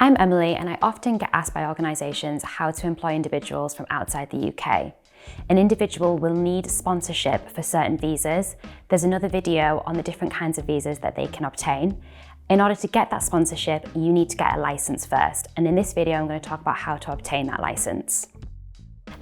I'm Emily, and I often get asked by organisations how to employ individuals from outside the UK. An individual will need sponsorship for certain visas. There's another video on the different kinds of visas that they can obtain. In order to get that sponsorship, you need to get a licence first, and in this video I'm going to talk about how to obtain that licence.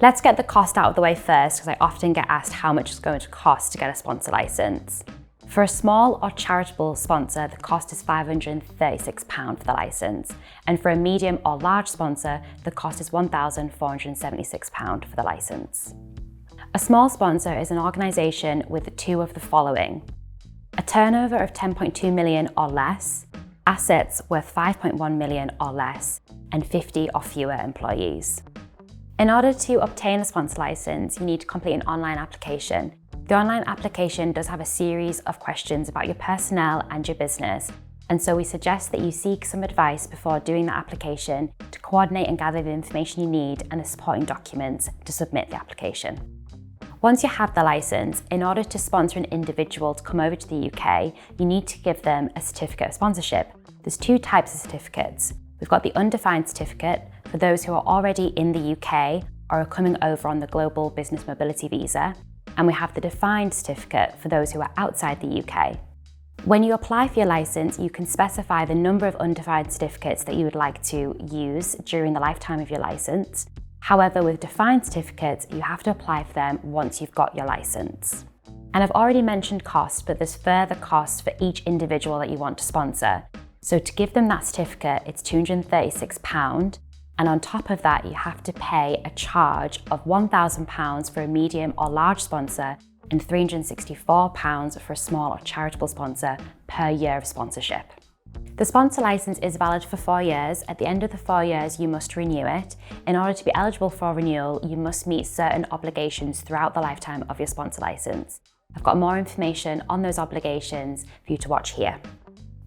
Let's get the cost out of the way first, because I often get asked how much it's going to cost to get a sponsor licence. For a small or charitable sponsor, the cost is £536 for the licence, and for a medium or large sponsor, the cost is £1,476 for the licence. A small sponsor is an organisation with two of the following: a turnover of 10.2 million or less, assets worth 5.1 million or less, and 50 or fewer employees. In order to obtain a sponsor licence, you need to complete an online application. The online application does have a series of questions about your personnel and your business, and so we suggest that you seek some advice before doing the application to coordinate and gather the information you need and the supporting documents to submit the application. Once you have the licence, in order to sponsor an individual to come over to the UK, you need to give them a certificate of sponsorship. There's two types of certificates. We've got the undefined certificate for those who are already in the UK or are coming over on the Global Business Mobility Visa, and we have the defined certificate for those who are outside the UK. When you apply for your licence, you can specify the number of undefined certificates that you would like to use during the lifetime of your licence. However, with defined certificates, you have to apply for them once you've got your licence. And I've already mentioned cost, but there's further costs for each individual that you want to sponsor. So to give them that certificate, it's £236. And on top of that, you have to pay a charge of £1,000 for a medium or large sponsor and £364 for a small or charitable sponsor per year of sponsorship. The sponsor licence is valid for 4 years. At the end of the 4 years, you must renew it. In order to be eligible for renewal, you must meet certain obligations throughout the lifetime of your sponsor licence. I've got more information on those obligations for you to watch here.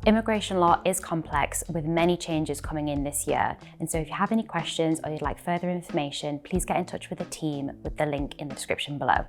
Immigration law is complex, with many changes coming in this year, and so if you have any questions or you'd like further information, please get in touch with the team with the link in the description below.